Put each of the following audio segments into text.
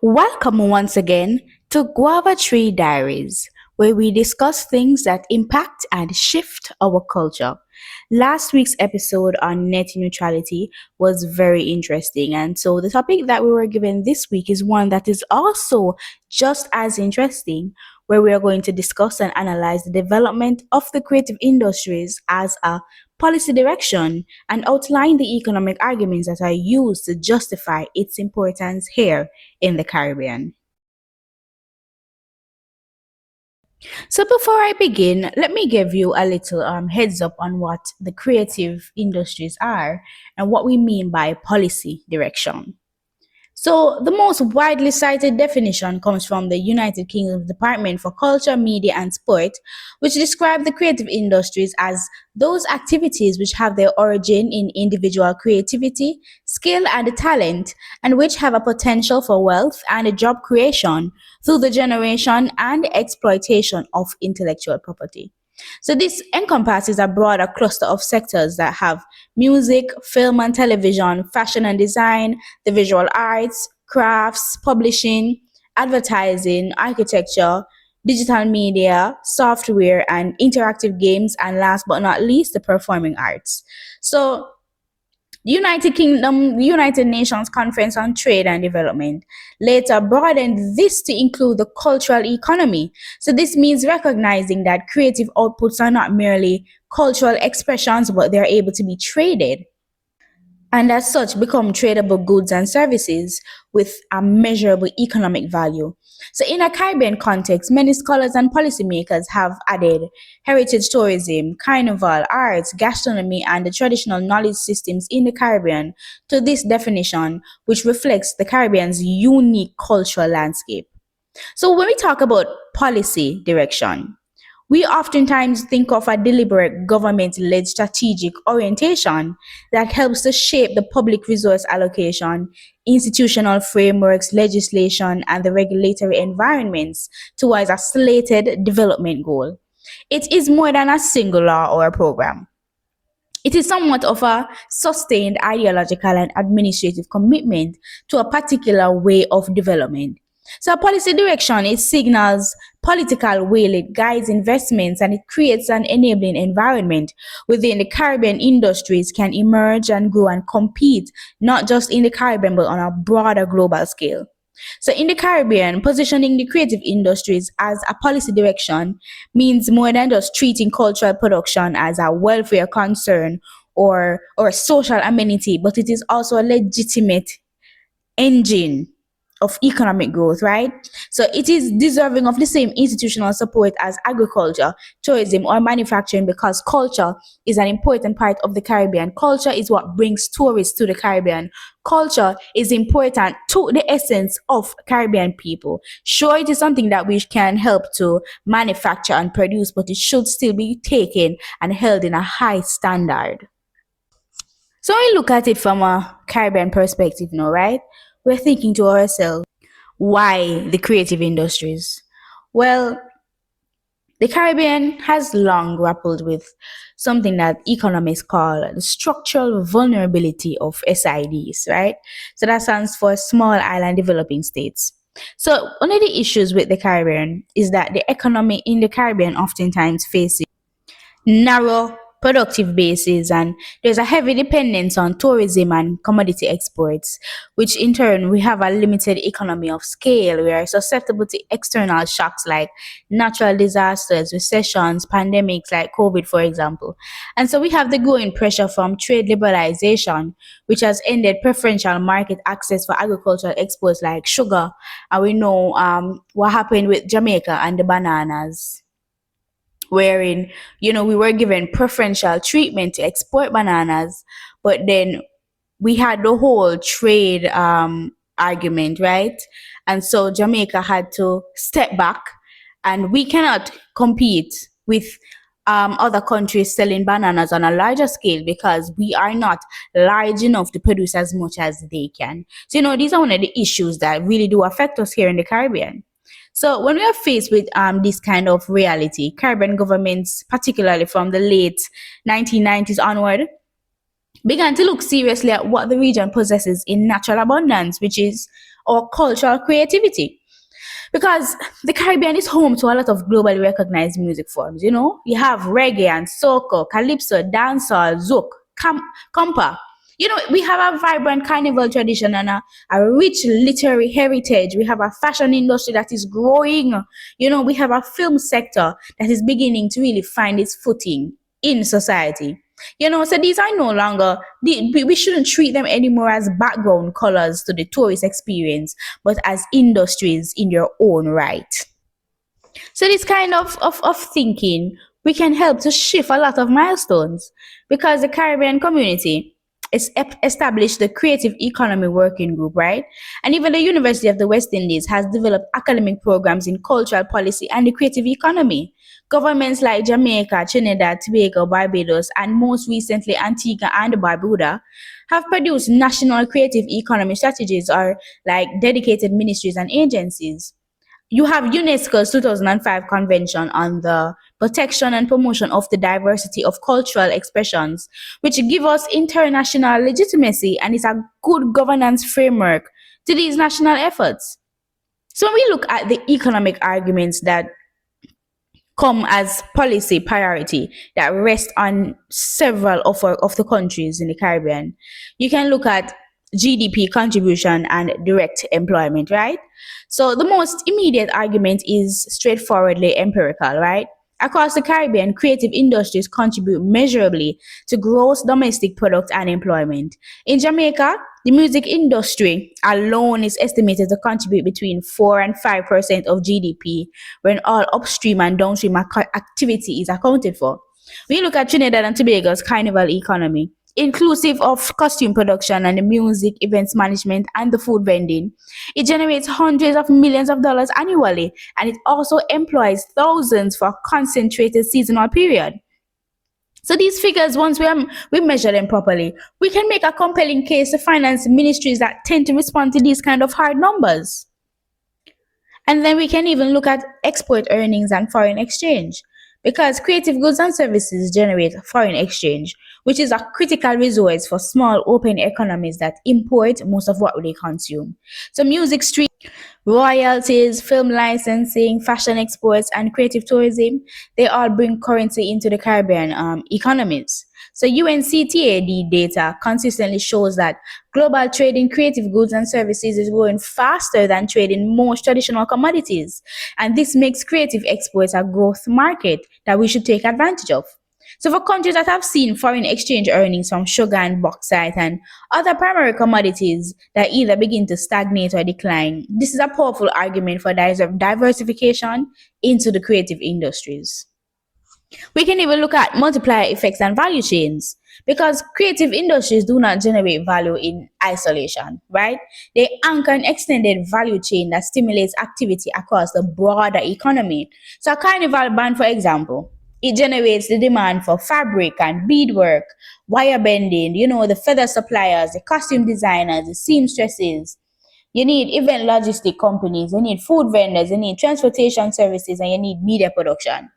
Welcome once again to Guava Tree Diaries, where we discuss things that impact and shift our culture. Last week's episode on net neutrality was very interesting, and so the topic that we were given this week is one that is also just as interesting, where we are going to discuss and analyze the development of the creative industries as a policy direction and outline the economic arguments that are used to justify its importance here in the Caribbean. So, before I begin, let me give you a little heads up on what the creative industries are and what we mean by policy direction. So, the most widely cited definition comes from the United Kingdom's Department for Culture, Media and Sport, which describe the creative industries as those activities which have their origin in individual creativity, skill, and talent, and which have a potential for wealth and job creation through the generation and exploitation of intellectual property. So this encompasses a broader cluster of sectors that have music, film and television, fashion and design, the visual arts, crafts, publishing, advertising, architecture, digital media, software, and interactive games, and last but not least, the performing arts. So the United Kingdom, the United Nations Conference on Trade and Development later broadened this to include the cultural economy. So this means recognizing that creative outputs are not merely cultural expressions, but they are able to be traded and as such become tradable goods and services with a measurable economic value. So, in a Caribbean context, many scholars and policymakers have added heritage tourism, carnival, arts, gastronomy, and the traditional knowledge systems in the Caribbean to this definition, which reflects the Caribbean's unique cultural landscape. So, when we talk about policy direction, we oftentimes think of a deliberate government led strategic orientation that helps to shape the public resource allocation, institutional frameworks, legislation, and the regulatory environments towards a slated development goal. It is more than a single law or a program. It is somewhat of a sustained ideological and administrative commitment to a particular way of development. So, policy direction it signals political will, it guides investments, and it creates an enabling environment within the Caribbean industries can emerge and grow and compete not just in the Caribbean but on a broader global scale. So, in the Caribbean, positioning the creative industries as a policy direction means more than just treating cultural production as a welfare concern or a social amenity, but it is also a legitimate engine of economic growth, right? So it is deserving of the same institutional support as agriculture, tourism, or manufacturing because culture is an important part of the Caribbean. Culture is what brings tourists to the Caribbean. Culture is important to the essence of Caribbean people. Sure, it is something that we can help to manufacture and produce, but it should still be taken and held in a high standard. So when we look at it from a Caribbean perspective now, right? We're thinking to ourselves, why the creative industries? Well, the Caribbean has long grappled with something that economists call the structural vulnerability of SIDs, right? So that stands for Small Island Developing States. So one of the issues with the Caribbean is that the economy in the Caribbean oftentimes faces narrow productive bases and there's a heavy dependence on tourism and commodity exports, which in turn we have a limited economy of scale. We are susceptible to external shocks like natural disasters, recessions, pandemics like COVID, for example. And so we have the growing pressure from trade liberalization, which has ended preferential market access for agricultural exports like sugar. And we know what happened with Jamaica and the bananas wherein we were given preferential treatment to export bananas, but then we had the whole trade argument, right? And so Jamaica had to step back, and we cannot compete with other countries selling bananas on a larger scale because we are not large enough to produce as much as they can. So these are one of the issues that really do affect us here in the Caribbean. So when we are faced with this kind of reality, Caribbean governments, particularly from the late 1990s onward, began to look seriously at what the region possesses in natural abundance, which is or cultural creativity. Because the Caribbean is home to a lot of globally recognized music forms. You know, you have reggae and soca, calypso, dancehall, zouk, compa. You know, we have a vibrant carnival tradition and a rich literary heritage. We have a fashion industry that is growing. You know, we have a film sector that is beginning to really find its footing in society. You know, so these are no longer, we shouldn't treat them anymore as background colors to the tourist experience, but as industries in their own right. So this kind of thinking, we can help to shift a lot of milestones because the Caribbean community is established the Creative Economy Working Group, right? And even the University of the West Indies has developed academic programs in cultural policy and the creative economy. Governments like Jamaica, Trinidad, Tobago, Barbados, and most recently Antigua and Barbuda have produced national creative economy strategies or like dedicated ministries and agencies. You have UNESCO's 2005 Convention on the Protection and Promotion of the Diversity of Cultural Expressions, which give us international legitimacy and is a good governance framework to these national efforts. So when we look at the economic arguments that come as policy priority that rest on several of the countries in the Caribbean. You can look at GDP contribution and direct employment, right? So the most immediate argument is straightforwardly empirical, right? Across the Caribbean, creative industries contribute measurably to gross domestic product and employment. In Jamaica, the music industry alone is estimated to contribute between 4 and 5% of GDP when all upstream and downstream activity is accounted for. When you look at Trinidad and Tobago's carnival economy, inclusive of costume production and the music, events management, and the food vending, it generates hundreds of millions of dollars annually, and it also employs thousands for a concentrated seasonal period. So these figures, once we measure them properly, we can make a compelling case to finance ministries that tend to respond to these kind of hard numbers. And then we can even look at export earnings and foreign exchange. Because creative goods and services generate foreign exchange, which is a critical resource for small open economies that import most of what they consume. So music stream royalties, film licensing, fashion exports, and creative tourism, they all bring currency into the Caribbean economies. So UNCTAD data consistently shows that global trade in creative goods and services is growing faster than trade in most traditional commodities. And this makes creative exports a growth market that we should take advantage of. So for countries that have seen foreign exchange earnings from sugar and bauxite and other primary commodities that either begin to stagnate or decline, this is a powerful argument for diversification into the creative industries. We can even look at multiplier effects and value chains because creative industries do not generate value in isolation, right? They anchor an extended value chain that stimulates activity across the broader economy. So, a carnival band, for example, it generates the demand for fabric and beadwork, wire bending, you know, the feather suppliers, the costume designers, the seamstresses. You need event logistic companies, you need food vendors, you need transportation services, and you need media production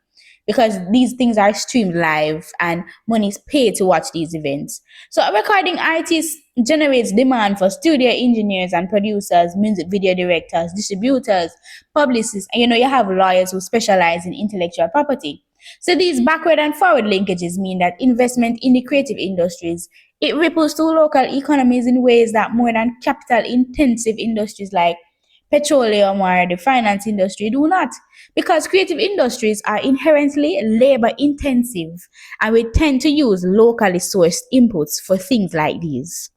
because these things are streamed live and money is paid to watch these events. So a recording artist generates demand for studio engineers and producers, music video directors, distributors, publicists, and you know you have lawyers who specialize in intellectual property. So these backward and forward linkages mean that investment in the creative industries it ripples to local economies in ways that more than capital intensive industries like petroleum or the finance industry do not. Because creative industries are inherently labor intensive and we tend to use locally sourced inputs for things like these.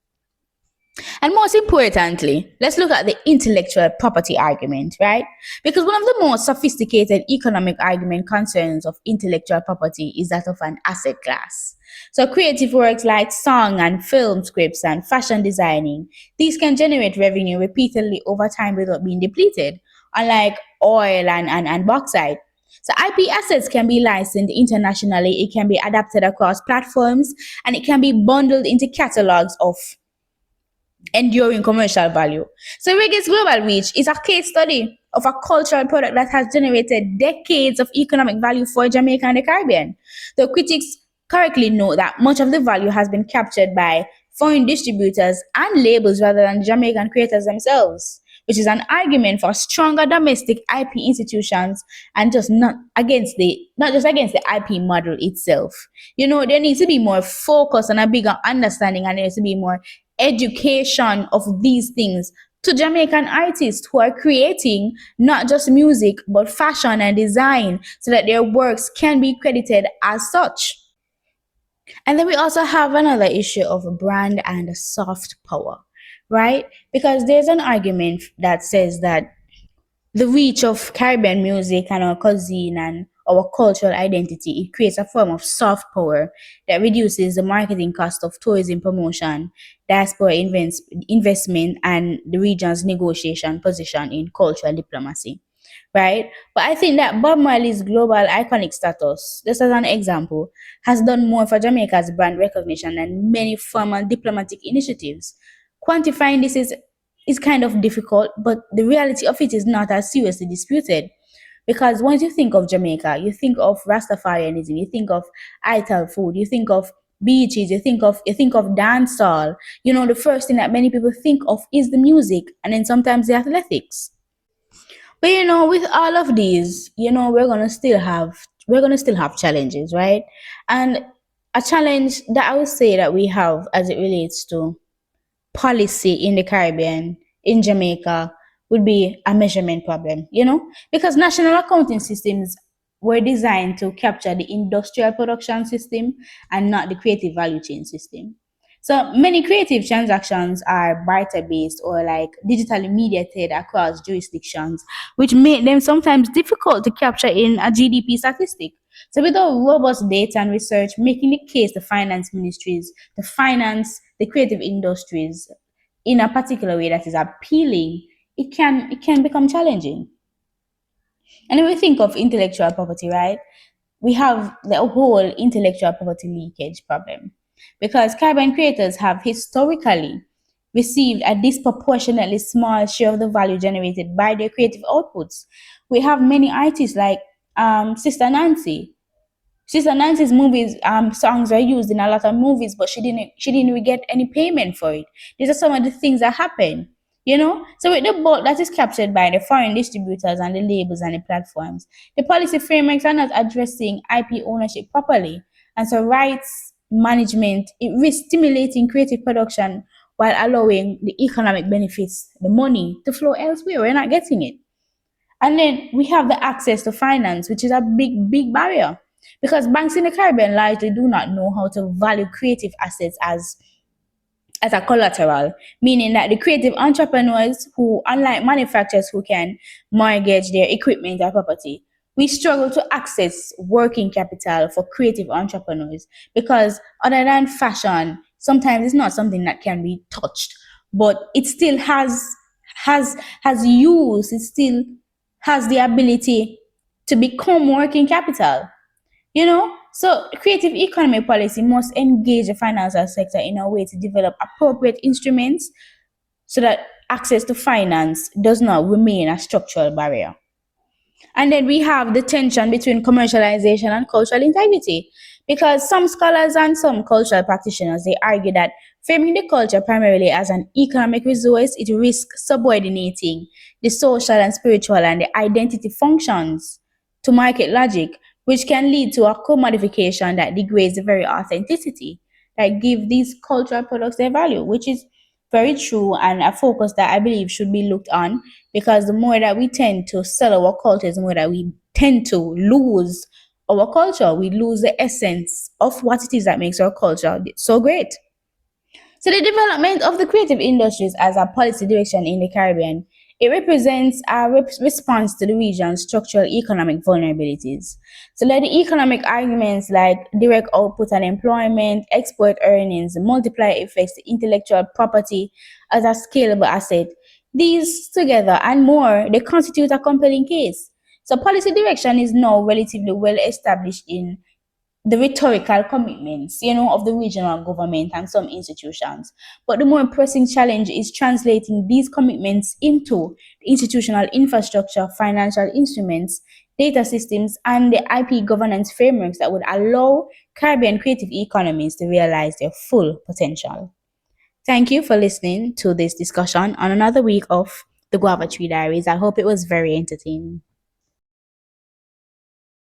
And most importantly, let's look at the intellectual property argument, right? Because one of the most sophisticated economic argument concerns of intellectual property is that of an asset class. So creative works like song and film scripts and fashion designing, these can generate revenue repeatedly over time without being depleted, unlike oil and bauxite. So IP assets can be licensed internationally, it can be adapted across platforms, and it can be bundled into catalogs of enduring commercial value. So Reggae's global reach is a case study of a cultural product that has generated decades of economic value for Jamaica and the Caribbean. The critics correctly note that much of the value has been captured by foreign distributors and labels rather than Jamaican creators themselves. which is an argument for stronger domestic IP institutions and just not just against the IP model itself. There needs to be more focus and a bigger understanding, and there needs to be more education of these things to Jamaican artists who are creating not just music but fashion and design so that their works can be credited as such. And then we also have another issue of brand and soft power, right? Because there's an argument that says that the reach of Caribbean music and our cuisine and our cultural identity, it creates a form of soft power that reduces the marketing cost of tourism promotion, diaspora investment, and the region's negotiation position in cultural diplomacy, right? But I think that Bob Marley's global iconic status, just as an example, has done more for Jamaica's brand recognition than many formal diplomatic initiatives. Quantifying this is kind of difficult, but the reality of it is not as seriously disputed. Because once you think of Jamaica, you think of Rastafarianism, you think of Ital food, you think of beaches, you think of dancehall. The first thing that many people think of is the music, and then sometimes the athletics. But with all of these, we're gonna still have challenges, right? And a challenge that I would say that we have as it relates to policy in the Caribbean, in Jamaica, would be a measurement problem, because national accounting systems were designed to capture the industrial production system and not the creative value chain system. So many creative transactions are barter based or like digitally mediated across jurisdictions, which make them sometimes difficult to capture in a GDP statistic. So without robust data and research, making the case to finance ministries to finance the creative industries in a particular way that is appealing, it can become challenging. And if we think of intellectual property, right? We have the whole intellectual property leakage problem. Because Caribbean creators have historically received a disproportionately small share of the value generated by their creative outputs. We have many artists like Sister Nancy. Sister Nancy's movies, songs are used in a lot of movies, but she didn't really get any payment for it. These are some of the things that happen, So with the bulk that is captured by the foreign distributors and the labels and the platforms, the policy frameworks are not addressing IP ownership properly, and so rights management it risks stimulating creative production while allowing the economic benefits, the money, to flow elsewhere. We're not getting it. And then we have the access to finance, which is a big, big barrier because banks in the Caribbean largely do not know how to value creative assets as a collateral, meaning that the creative entrepreneurs who, unlike manufacturers who can mortgage their equipment or property, we struggle to access working capital for creative entrepreneurs because other than fashion, sometimes it's not something that can be touched, but it still has use, it still has the ability to become working capital. So creative economy policy must engage the financial sector in a way to develop appropriate instruments so that access to finance does not remain a structural barrier. And then we have the tension between commercialization and cultural integrity. Because some scholars and some cultural practitioners they argue that framing the culture primarily as an economic resource, it risks subordinating the social and spiritual and the identity functions to market logic, which can lead to a commodification that degrades the very authenticity that give these cultural products their value, which is very true and a focus that I believe should be looked on because the more that we tend to sell our cultures, the more that we tend to lose our culture. We lose the essence of what it is that makes our culture so great. So the development of the creative industries as a policy direction in the Caribbean, it represents a response to the region's structural economic vulnerabilities. So like the economic arguments like direct output and employment, export earnings, multiplier effects, intellectual property as a scalable asset, these together and more, they constitute a compelling case. So policy direction is now relatively well established in the rhetorical commitments, of the regional government and some institutions. But the more pressing challenge is translating these commitments into institutional infrastructure, financial instruments, data systems, and the IP governance frameworks that would allow Caribbean creative economies to realize their full potential. Thank you for listening to this discussion on another week of the Guava Tree Diaries. I hope it was very entertaining.